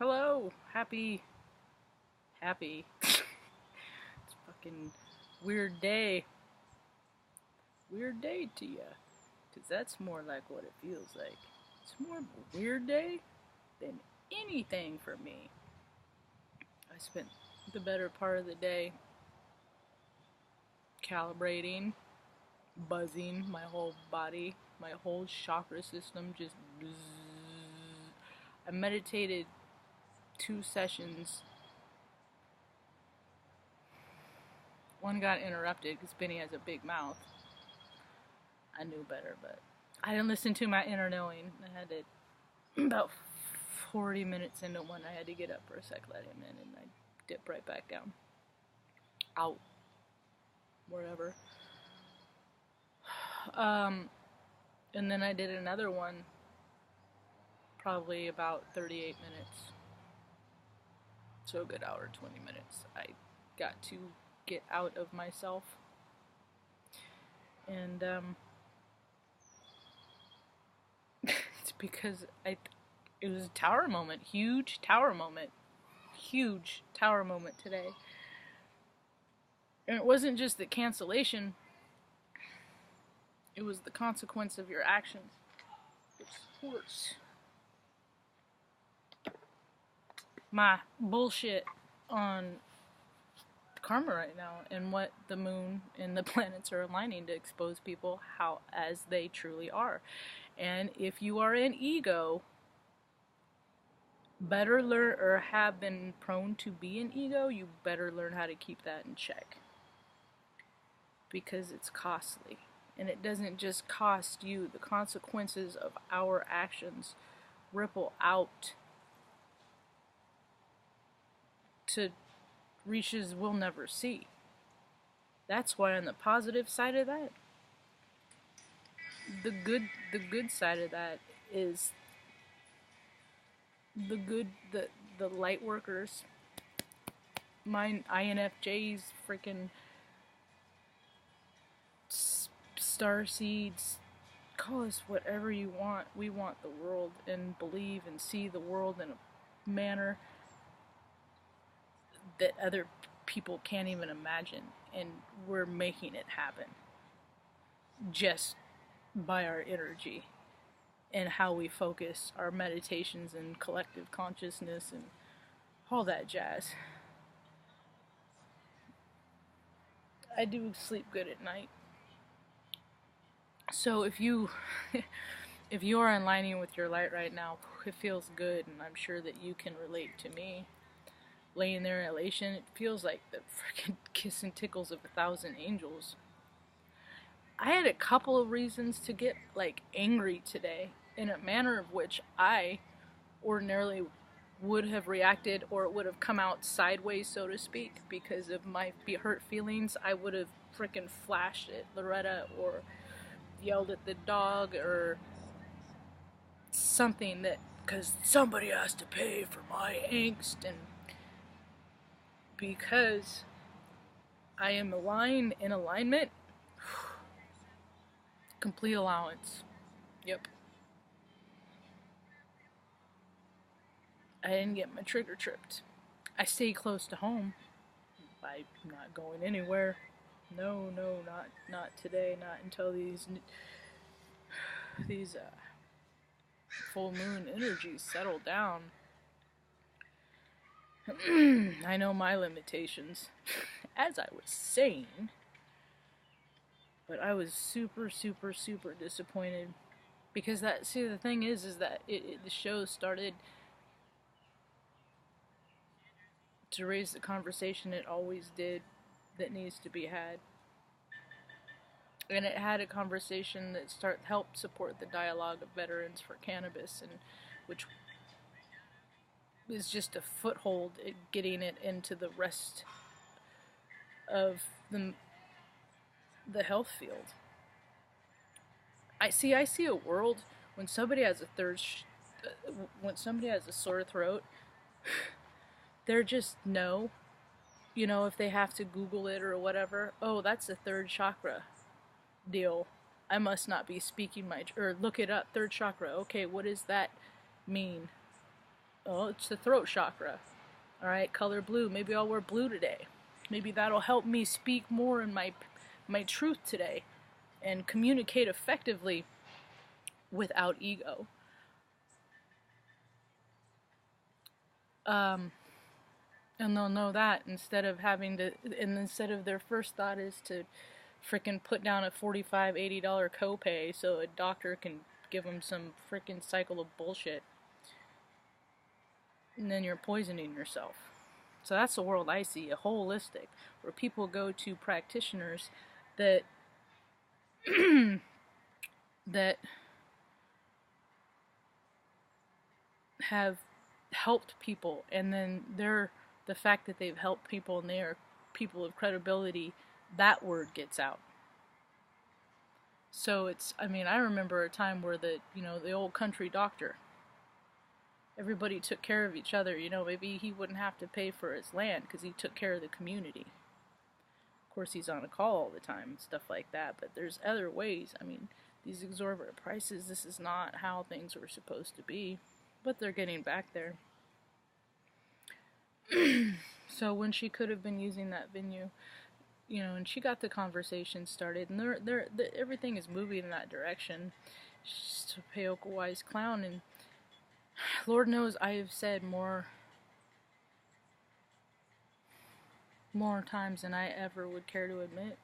Hello, happy. It's a fucking weird day. Weird day to ya. Because that's more like what it feels like. It's more of a weird day than anything for me. I spent the better part of the day calibrating, buzzing my whole body, my whole chakra system just bzzz. I meditated 2 sessions. One got interrupted because Benny has a big mouth. I knew better, but I didn't listen to my inner knowing. I had to, about 40 minutes into one, I had to get up for a sec, let him in, and I dipped right back down. Out. Wherever. And then I did another one, probably about 38 minutes. So a good hour, 20 minutes. I got to get out of myself. And it's because it was a tower moment, huge tower moment today. And it wasn't just the cancellation, it was the consequence of your actions. Of course. My bullshit on karma right now and what the moon and the planets are aligning to expose people how as they truly are. And if you are an ego, better learn, or have been prone to be an ego, you better learn how to keep that in check, because it's costly. And it doesn't just cost you. The consequences of our actions ripple out to reaches we'll never see. That's why on the positive side of that, the good side of that is the light workers, my infjs, freaking star seeds, call us whatever you want. We want the world and believe and see the world in a manner that other people can't even imagine, and we're making it happen just by our energy and how we focus our meditations and collective consciousness and all that jazz. I do sleep good at night. So if you are aligning with your light right now, it feels good, and I'm sure that you can relate to me. Laying there in elation, it feels like the freaking kiss and tickles of 1,000 angels. I had a couple of reasons to get angry today, in a manner of which I ordinarily would have reacted, or it would have come out sideways, so to speak, because of my hurt feelings. I would have freaking flashed at Loretta or yelled at the dog or something, that because somebody has to pay for my angst, and because I am aligned in alignment, complete allowance. Yep. I didn't get my trigger tripped. I stay close to home. I'm not going anywhere. No, not today. Not until these full moon energies settle down. I know my limitations, as I was saying, but I was super disappointed, because the thing is that the show started to raise the conversation it always did that needs to be had. And it had a conversation that helped support the dialogue of veterans for cannabis, and which is just a foothold at getting it into the rest of the health field. I see a world when somebody has when somebody has a sore throat, they're just if they have to Google it or whatever, oh, that's the third chakra deal. I must not be speaking or look it up, third chakra. Okay, what does that mean? Oh, it's the throat chakra. Alright, color blue. Maybe I'll wear blue today. Maybe that'll help me speak more in my truth today and communicate effectively without ego. Um, and they'll know that instead of having to, and instead of their first thought is to frickin' put down a $45, $80 copay so a doctor can give them some frickin' cycle of bullshit. And then you're poisoning yourself. So that's the world I see, a holistic, where people go to practitioners that that have helped people, and then the fact that they've helped people and they are people of credibility, that word gets out. So it's, I mean, I remember a time where the old country doctor, everybody took care of each other. Maybe he wouldn't have to pay for his land because he took care of the community. Of course, he's on a call all the time and stuff like that, but there's other ways. I mean, these exorbitant prices, this is not how things were supposed to be, but they're getting back there. So when she could have been using that venue, and she got the conversation started, and everything is moving in that direction. She's just a Payoko wise clown, and Lord knows I have said more times than I ever would care to admit,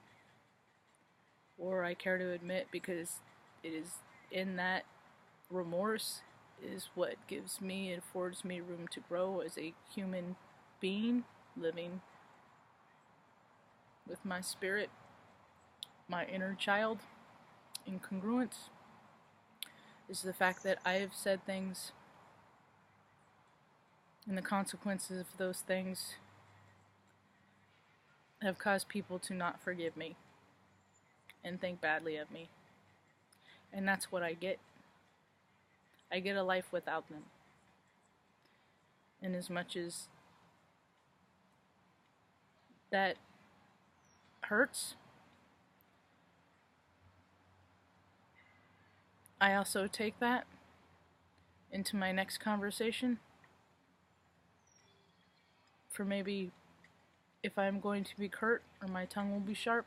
or I care to admit, because it is in that remorse is what gives me and affords me room to grow as a human being living with my spirit, my inner child. Incongruence is the fact that I have said things, and the consequences of those things have caused people to not forgive me and think badly of me. And that's what I get. I get a life without them. And as much as that hurts, I also take that into my next conversation for maybe if I'm going to be curt or my tongue will be sharp,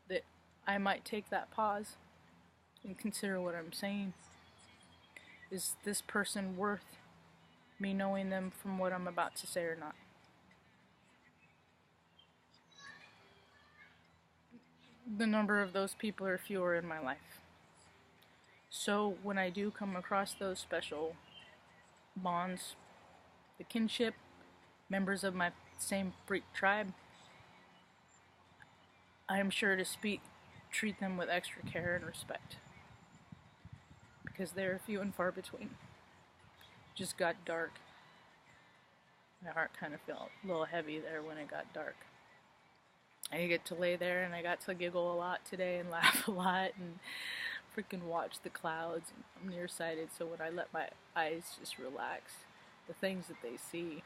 that I might take that pause and consider what I'm saying. Is this person worth me knowing them from what I'm about to say or not? The number of those people are fewer in my life. So when I do come across those special bonds, the kinship, members of my same freak tribe, I am sure to treat them with extra care and respect, because they're few and far between. Just got dark. My heart kind of felt a little heavy there when it got dark. I get to lay there and I got to giggle a lot today and laugh a lot and freaking watch the clouds. I'm nearsighted, so when I let my eyes just relax, the things that they see.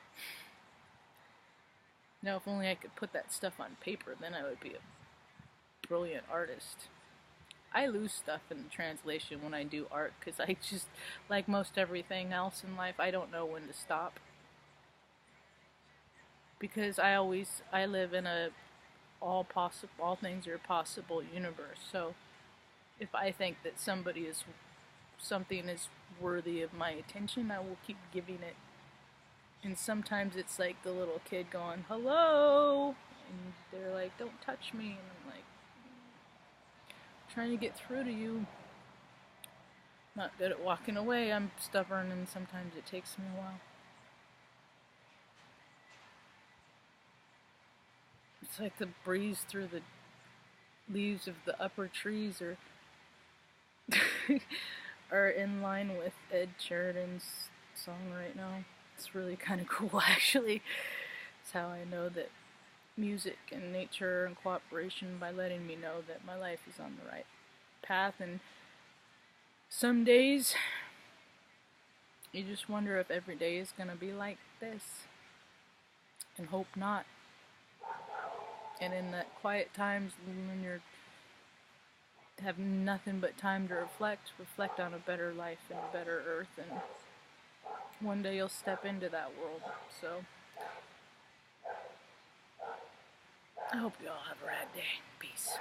Now, if only I could put that stuff on paper, then I would be a brilliant artist. I lose stuff in the translation when I do art, because I just, like most everything else in life, I don't know when to stop. Because I live in a all things are possible universe. So if I think that something is worthy of my attention, I will keep giving it. And sometimes it's like the little kid going, hello, and they're like, don't touch me, and I'm like, trying to get through to you. Not good at walking away. I'm stubborn, and sometimes it takes me a while. It's like the breeze through the leaves of the upper trees are in line with Ed Sheeran's song right now. It's really kind of cool, actually. It's how I know that music and nature are in cooperation, by letting me know that my life is on the right path. And some days you just wonder if every day is going to be like this, and hope not. And in that quiet times when you're have nothing but time to reflect on a better life and a better earth, and one day you'll step into that world. So I hope you all have a rad day. Peace.